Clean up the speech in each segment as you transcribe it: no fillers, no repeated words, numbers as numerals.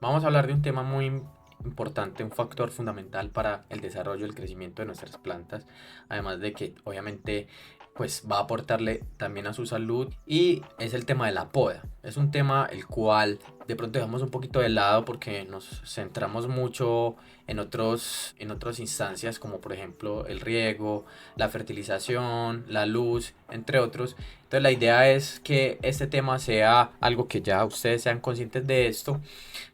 Vamos a hablar de un tema muy importante, un factor fundamental para el desarrollo y el crecimiento de nuestras plantas, además de que obviamente pues va a aportarle también a su salud y es el tema de la poda. Es un tema el cual de pronto dejamos un poquito de lado porque nos centramos mucho en otras instancias como por ejemplo el riego, la fertilización, la luz, entre otros. Entonces la idea es que este tema sea algo que ya ustedes sean conscientes de esto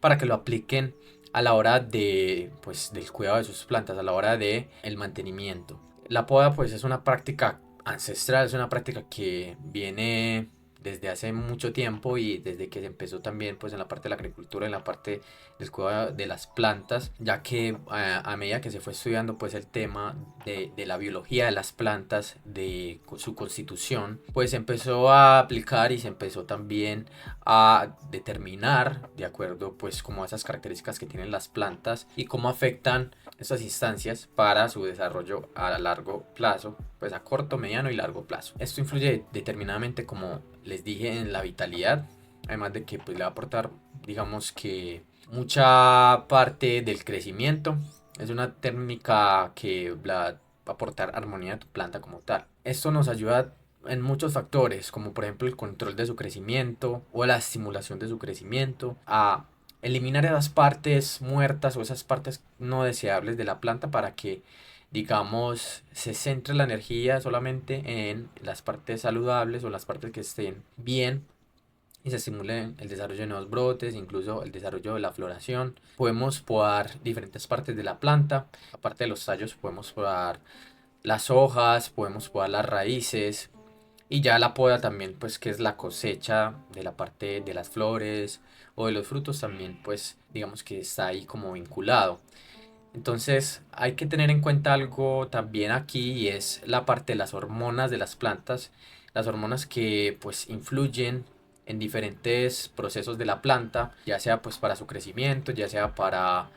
para que lo apliquen a la hora de, pues, del cuidado de sus plantas, a la hora de el mantenimiento. La poda pues es una práctica ancestral, es una práctica que viene desde hace mucho tiempo y desde que se empezó también pues en la parte de la agricultura, en la parte del cuidado de las plantas, ya que a medida que se fue estudiando pues el tema de la biología de las plantas, de su constitución, pues se empezó a aplicar y se empezó también a determinar de acuerdo pues como a esas características que tienen las plantas y cómo afectan estas instancias para su desarrollo a largo plazo, pues a corto, mediano y largo plazo. Esto influye determinadamente, como les dije, en la vitalidad, además de que pues le va a aportar, digamos que mucha parte del crecimiento. Es una técnica que va a aportar armonía a tu planta como tal. Esto nos ayuda en muchos factores, como por ejemplo el control de su crecimiento o la estimulación de su crecimiento, a eliminar esas partes muertas o esas partes no deseables de la planta para que, digamos, se centre la energía solamente en las partes saludables o las partes que estén bien y se estimule el desarrollo de nuevos brotes, incluso el desarrollo de la floración. Podemos podar diferentes partes de la planta, aparte de los tallos podemos podar las hojas, podemos podar las raíces, y ya la poda también, pues que es la cosecha de la parte de las flores o de los frutos también, pues digamos que está ahí como vinculado. Entonces hay que tener en cuenta algo también aquí y es la parte de las hormonas de las plantas, las hormonas que pues influyen en diferentes procesos de la planta, ya sea pues para su crecimiento, ya sea para,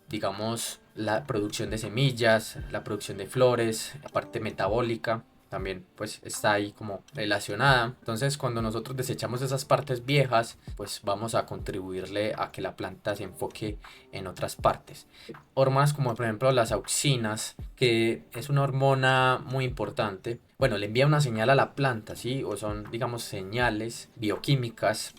digamos, la producción de semillas, la producción de flores, la parte metabólica también pues está ahí como relacionada. Entonces cuando nosotros desechamos esas partes viejas, pues vamos a contribuirle a que la planta se enfoque en otras partes. Hormonas como por ejemplo las auxinas, que es una hormona muy importante. Bueno, le envía una señal a la planta, ¿sí? O son, digamos, señales bioquímicas.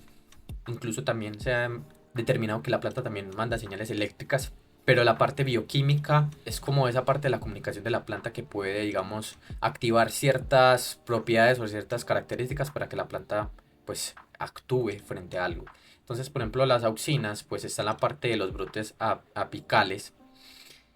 Incluso también se ha determinado que la planta también manda señales eléctricas, pero la parte bioquímica es como esa parte de la comunicación de la planta que puede, digamos, activar ciertas propiedades o ciertas características para que la planta pues actúe frente a algo. Entonces, por ejemplo, las auxinas, pues está en la parte de los brotes apicales,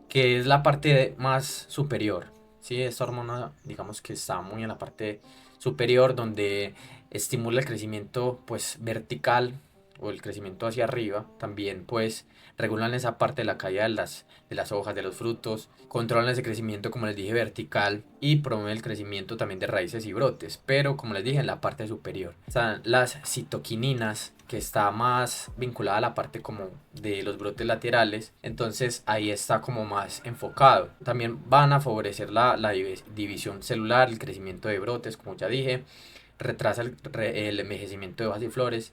que es la parte más superior. Sí, esta hormona, digamos que está muy en la parte superior donde estimula el crecimiento pues vertical o el crecimiento hacia arriba. También pues regulan esa parte de la caída de las hojas, de los frutos, controlan ese crecimiento como les dije vertical y promueven el crecimiento también de raíces y brotes, pero como les dije en la parte superior. Están las citoquininas, que está más vinculada a la parte como de los brotes laterales, entonces ahí está como más enfocado. También van a favorecer la división celular, el crecimiento de brotes, como ya dije, retrasa el envejecimiento de hojas y flores,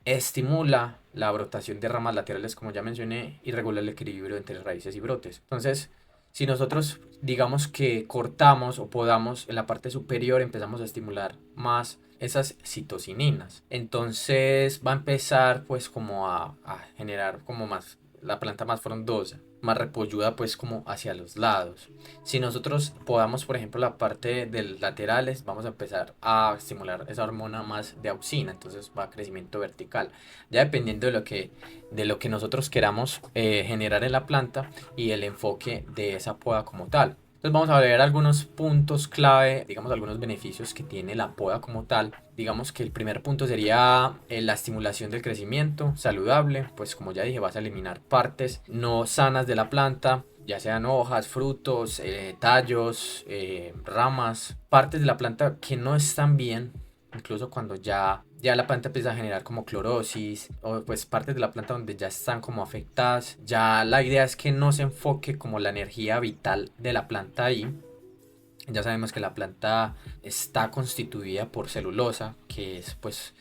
estimula la brotación de ramas laterales, como ya mencioné, y regula el equilibrio entre raíces y brotes. Entonces, si nosotros digamos que cortamos o podamos en la parte superior, empezamos a estimular más esas citocininas. Entonces va a empezar pues como a generar como más la planta más frondosa, más repolluda pues como hacia los lados. Si nosotros podamos, por ejemplo, la parte de laterales, vamos a empezar a estimular esa hormona más de auxina, entonces va a crecimiento vertical. Ya dependiendo de lo que nosotros queramos generar en la planta y el enfoque de esa poda como tal. Entonces vamos a ver algunos puntos clave, digamos algunos beneficios que tiene la poda como tal. Digamos que el primer punto sería la estimulación del crecimiento saludable, pues como ya dije vas a eliminar partes no sanas de la planta, ya sean hojas, frutos, tallos, ramas, partes de la planta que no están bien, incluso cuando ya la planta empieza a generar como clorosis o pues partes de la planta donde ya están como afectadas. Ya la idea es que no se enfoque como la energía vital de la planta ahí. Ya sabemos que la planta está constituida por celulosa, que es pues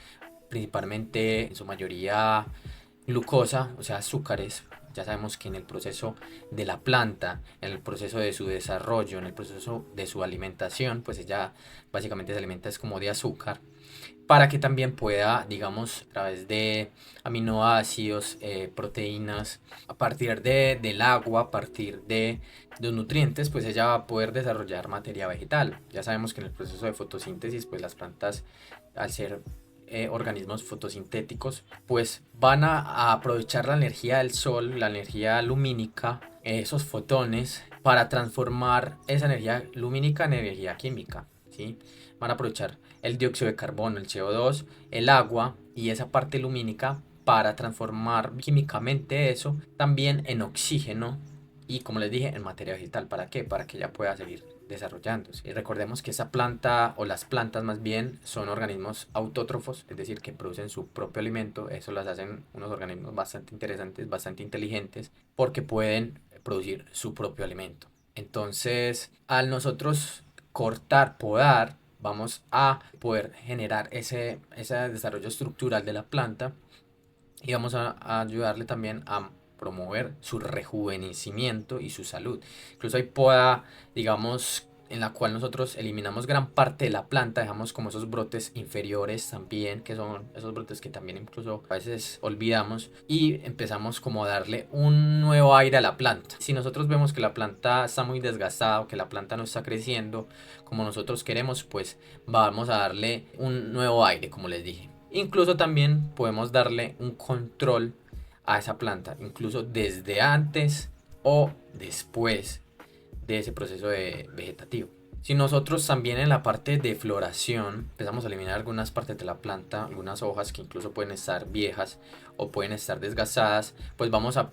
principalmente en su mayoría glucosa, o sea, azúcares. Ya sabemos que en el proceso de la planta, en el proceso de su desarrollo, en el proceso de su alimentación, pues ella básicamente se alimenta es como de azúcar, para que también pueda, digamos, a través de aminoácidos, proteínas, a partir del agua, a partir de los nutrientes, pues ella va a poder desarrollar materia vegetal. Ya sabemos que en el proceso de fotosíntesis, pues las plantas, al ser organismos fotosintéticos, pues van a aprovechar la energía del sol, la energía lumínica, esos fotones, para transformar esa energía lumínica en energía química, ¿sí? Van a aprovechar el dióxido de carbono, el CO2, el agua y esa parte lumínica para transformar químicamente eso también en oxígeno y, como les dije, en materia vegetal. ¿Para qué? Para que ella pueda seguir desarrollándose. Y recordemos que esa planta, o las plantas más bien, son organismos autótrofos, es decir, que producen su propio alimento. Eso las hacen unos organismos bastante interesantes, bastante inteligentes, porque pueden producir su propio alimento. Entonces, al nosotros cortar, podar, vamos a poder generar ese desarrollo estructural de la planta y vamos a ayudarle también a promover su rejuvenecimiento y su salud. Incluso hay poda, digamos, en la cual nosotros eliminamos gran parte de la planta, dejamos como esos brotes inferiores también, que son esos brotes que también incluso a veces olvidamos, y empezamos como a darle un nuevo aire a la planta. Si nosotros vemos que la planta está muy desgastada o que la planta no está creciendo como nosotros queremos, pues vamos a darle un nuevo aire, como les dije. Incluso también podemos darle un control a esa planta, incluso desde antes o después de ese proceso vegetativo. Si nosotros también en la parte de floración empezamos a eliminar algunas partes de la planta, algunas hojas que incluso pueden estar viejas o pueden estar desgastadas, pues vamos a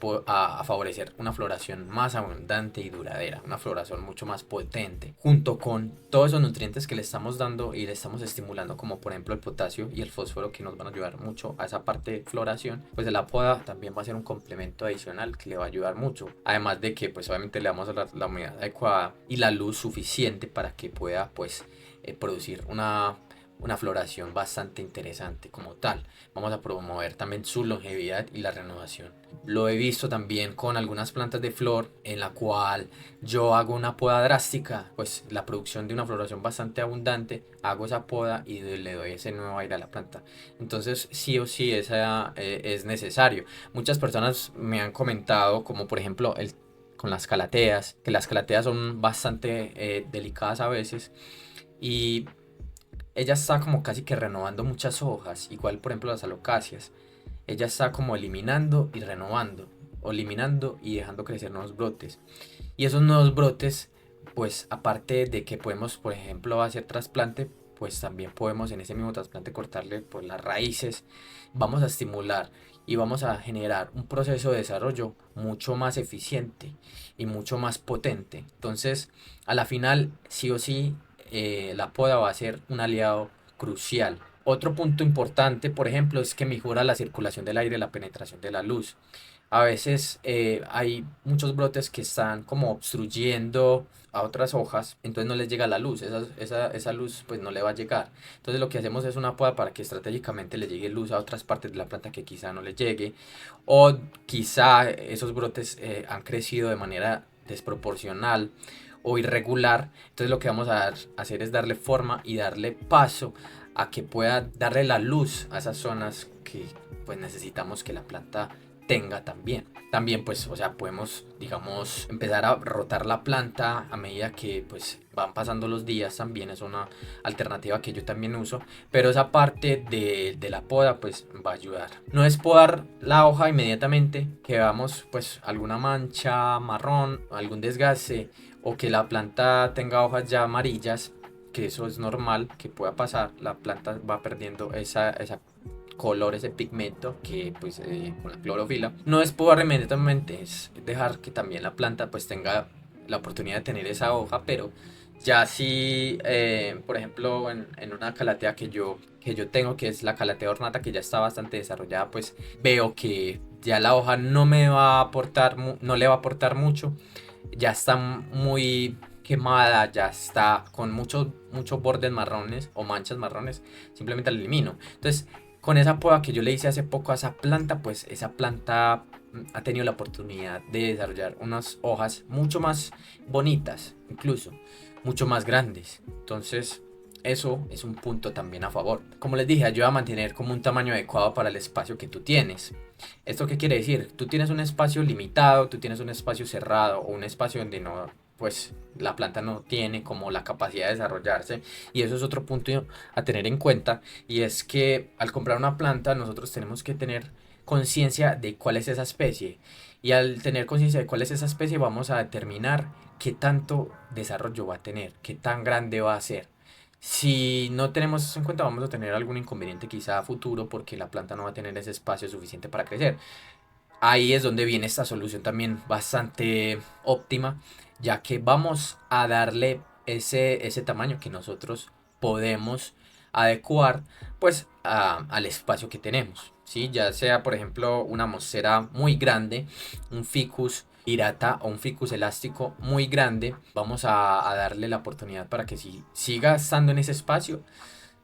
favorecer una floración más abundante y duradera, una floración mucho más potente, junto con todos esos nutrientes que le estamos dando y le estamos estimulando, como por ejemplo el potasio y el fósforo, que nos van a ayudar mucho a esa parte de floración. Pues la poda también va a ser un complemento adicional que le va a ayudar mucho, además de que pues obviamente le damos la humedad adecuada y la luz suficiente para que pueda pues producir una floración bastante interesante como tal. Vamos a promover también su longevidad y la renovación. Lo he visto también con algunas plantas de flor en la cual yo hago una poda drástica, pues la producción de una floración bastante abundante, hago esa poda y le doy ese nuevo aire a la planta. Entonces sí o sí esa, es necesario. Muchas personas me han comentado, como por ejemplo con las calateas, que las calateas son bastante delicadas a veces y ella está como casi que renovando muchas hojas, igual por ejemplo las alocacias. Ella está como eliminando y renovando, o eliminando y dejando crecer nuevos brotes. Y esos nuevos brotes, pues aparte de que podemos, por ejemplo, hacer trasplante, pues también podemos en ese mismo trasplante cortarle pues las raíces. Vamos a estimular y vamos a generar un proceso de desarrollo mucho más eficiente y mucho más potente. Entonces, a la final, sí o sí, la poda va a ser un aliado crucial. Otro punto importante, por ejemplo, es que mejora la circulación del aire, la penetración de la luz. A veces hay muchos brotes que están como obstruyendo a otras hojas, entonces no les llega la luz, esa luz pues no le va a llegar. Entonces lo que hacemos es una poda para que estratégicamente le llegue luz a otras partes de la planta que quizá no le llegue, o quizá esos brotes han crecido de manera desproporcional o irregular. Entonces lo que vamos a hacer es darle forma y darle paso a que pueda darle la luz a esas zonas que pues necesitamos que la planta tenga también. También pues, o sea, podemos, digamos, empezar a rotar la planta a medida que pues van pasando los días, también es una alternativa que yo también uso, pero esa parte de la poda pues va a ayudar. No es podar la hoja inmediatamente, que veamos pues alguna mancha marrón, algún desgaste o que la planta tenga hojas ya amarillas, que eso es normal que pueda pasar. La planta va perdiendo esa color, ese pigmento que pues con la clorofila. No es podar inmediatamente, es dejar que también la planta pues tenga la oportunidad de tener esa hoja, pero ya si por ejemplo en una calatea que yo tengo, que es la calatea ornata, que ya está bastante desarrollada, pues veo que ya la hoja no me va a aportar, no le va a aportar mucho, ya está muy quemada, ya está con muchos bordes marrones o manchas marrones, simplemente la elimino. Entonces con esa poda que yo le hice hace poco a esa planta, pues esa planta ha tenido la oportunidad de desarrollar unas hojas mucho más bonitas, incluso mucho más grandes. Entonces, eso es un punto también a favor. Como les dije, ayuda a mantener como un tamaño adecuado para el espacio que tú tienes. ¿Esto qué quiere decir? Tú tienes un espacio limitado, tú tienes un espacio cerrado o un espacio donde no, pues la planta no tiene como la capacidad de desarrollarse, y eso es otro punto a tener en cuenta, y es que al comprar una planta nosotros tenemos que tener conciencia de cuál es esa especie, y al tener conciencia de cuál es esa especie vamos a determinar qué tanto desarrollo va a tener, qué tan grande va a ser. Si no tenemos eso en cuenta, vamos a tener algún inconveniente quizá a futuro porque la planta no va a tener ese espacio suficiente para crecer. Ahí es donde viene esta solución también bastante óptima, ya que vamos a darle ese tamaño que nosotros podemos adecuar pues al espacio que tenemos, ¿sí? Ya sea por ejemplo una mosera muy grande, un ficus irata o un ficus elástico muy grande, vamos a darle la oportunidad para que siga estando en ese espacio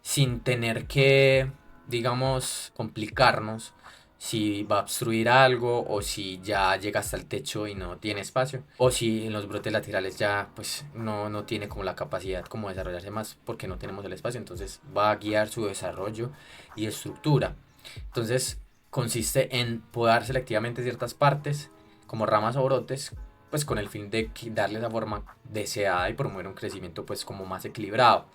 sin tener que, digamos, complicarnos si va a obstruir algo o si ya llega hasta el techo y no tiene espacio, o si en los brotes laterales ya pues no tiene como la capacidad como de desarrollarse más porque no tenemos el espacio, entonces va a guiar su desarrollo y estructura. Entonces consiste en podar selectivamente ciertas partes como ramas o brotes, pues con el fin de darle la forma deseada y promover un crecimiento pues como más equilibrado,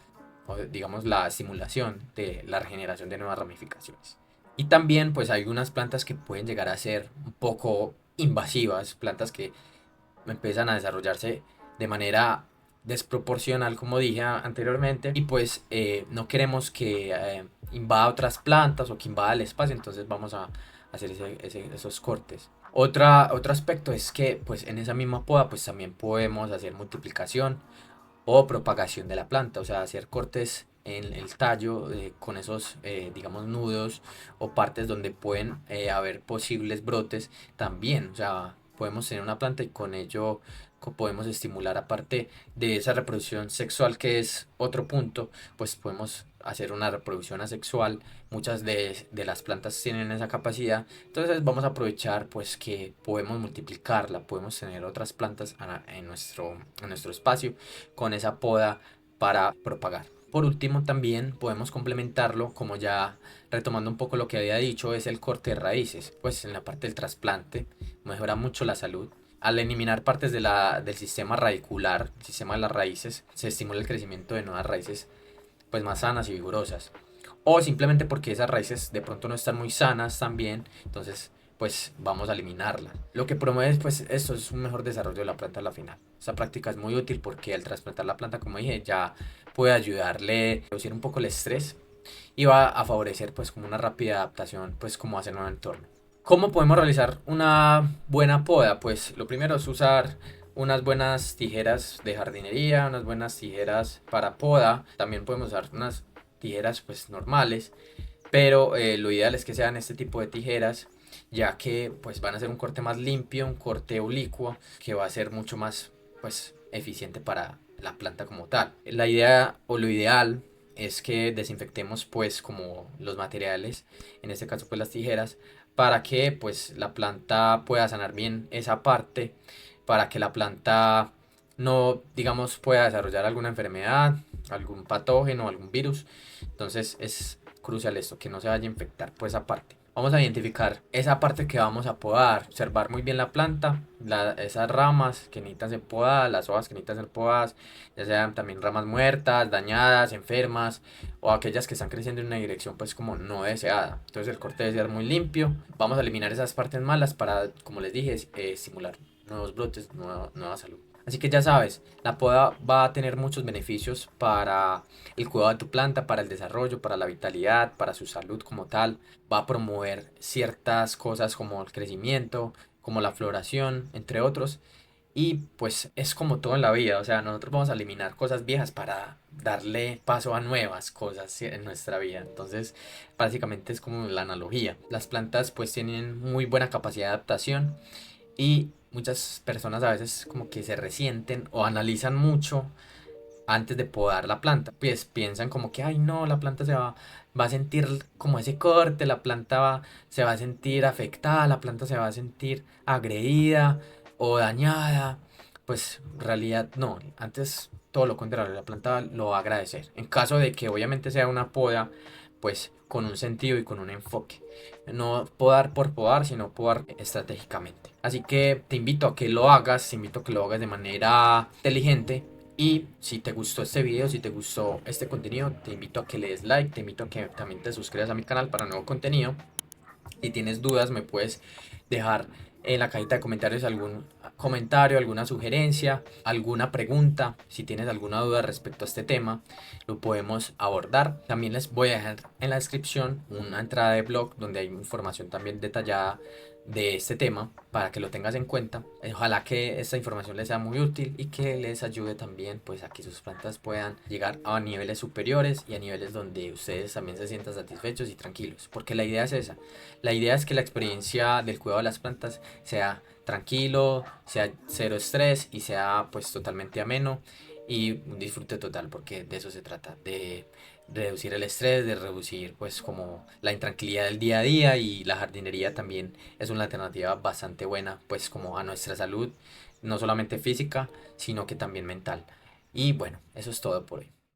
o digamos la estimulación de la regeneración de nuevas ramificaciones. Y también pues hay unas plantas que pueden llegar a ser un poco invasivas, plantas que empiezan a desarrollarse de manera desproporcional, como dije anteriormente, y pues no queremos que invada otras plantas o que invada el espacio, entonces vamos a hacer esos cortes. Otro aspecto es que pues en esa misma poda pues también podemos hacer multiplicación o propagación de la planta, o sea, hacer cortes en el tallo con esos, digamos, nudos o partes donde pueden haber posibles brotes también, o sea, podemos tener una planta y con ello podemos estimular, aparte de esa reproducción sexual que es otro punto, pues podemos hacer una reproducción asexual. Muchas de las plantas tienen esa capacidad, entonces vamos a aprovechar pues que podemos multiplicarla, podemos tener otras plantas en nuestro espacio con esa poda para propagar. Por último, también podemos complementarlo, como ya retomando un poco lo que había dicho, es el corte de raíces. Pues en la parte del trasplante mejora mucho la salud. Al eliminar partes del sistema radicular, el sistema de las raíces, se estimula el crecimiento de nuevas raíces pues más sanas y vigorosas. O simplemente porque esas raíces de pronto no están muy sanas también, entonces pues vamos a eliminarlas. Lo que promueve pues esto es un mejor desarrollo de la planta a la final. Esta práctica es muy útil porque al trasplantar la planta, como dije, ya puede ayudarle a reducir un poco el estrés y va a favorecer pues como una rápida adaptación pues como a ese nuevo entorno. ¿Cómo podemos realizar una buena poda? Pues lo primero es usar unas buenas tijeras de jardinería, unas buenas tijeras para poda. También podemos usar unas tijeras pues normales, pero lo ideal es que sean este tipo de tijeras, ya que pues van a hacer un corte más limpio, un corte oblicuo que va a ser mucho más pues eficiente para la planta como tal. La idea o lo ideal es que desinfectemos pues como los materiales, en este caso pues las tijeras, para que pues la planta pueda sanar bien esa parte, para que la planta no, digamos, pueda desarrollar alguna enfermedad, algún patógeno, algún virus. Entonces es crucial esto, que no se vaya a infectar por esa parte. Vamos a identificar esa parte que vamos a podar, observar muy bien la planta, esas ramas que necesitan ser podadas, las hojas que necesitan ser podadas, ya sean también ramas muertas, dañadas, enfermas o aquellas que están creciendo en una dirección pues como no deseada. Entonces el corte debe ser muy limpio. Vamos a eliminar esas partes malas para, como les dije, estimular nuevos brotes, nueva salud. Así que ya sabes, la poda va a tener muchos beneficios para el cuidado de tu planta, para el desarrollo, para la vitalidad, para su salud como tal. Va a promover ciertas cosas como el crecimiento, como la floración, entre otros. Y pues es como todo en la vida, o sea, nosotros vamos a eliminar cosas viejas para darle paso a nuevas cosas en nuestra vida. Entonces, básicamente es como la analogía. Las plantas pues tienen muy buena capacidad de adaptación y muchas personas a veces como que se resienten o analizan mucho antes de podar la planta. Pues piensan como que, ay no, la planta se va va a sentir como ese corte, se va a sentir afectada, la planta se va a sentir agredida o dañada. Pues en realidad no, antes todo lo contrario, la planta lo va a agradecer. En caso de que obviamente sea una poda, pues con un sentido y con un enfoque. No podar por podar, sino podar estratégicamente. Así que te invito a que lo hagas, te invito a que lo hagas de manera inteligente. Y si te gustó este video, si te gustó este contenido, te invito a que le des like, te invito a que también te suscribas a mi canal para nuevo contenido. Si tienes dudas, me puedes dejar en la cajita de comentarios algún comentario, alguna sugerencia, alguna pregunta. Si tienes alguna duda respecto a este tema, lo podemos abordar. También les voy a dejar en la descripción una entrada de blog donde hay información también detallada de este tema para que lo tengas en cuenta. Ojalá que esta información les sea muy útil y que les ayude también pues a que sus plantas puedan llegar a niveles superiores y a niveles donde ustedes también se sientan satisfechos y tranquilos, porque la idea es esa. La idea es que la experiencia del cuidado de las plantas sea tranquilo, sea cero estrés y sea pues totalmente ameno y un disfrute total, porque de eso se trata, de reducir el estrés, de reducir pues como la intranquilidad del día a día. Y la jardinería también es una alternativa bastante buena pues como a nuestra salud, no solamente física, sino que también mental. Y bueno, eso es todo por hoy.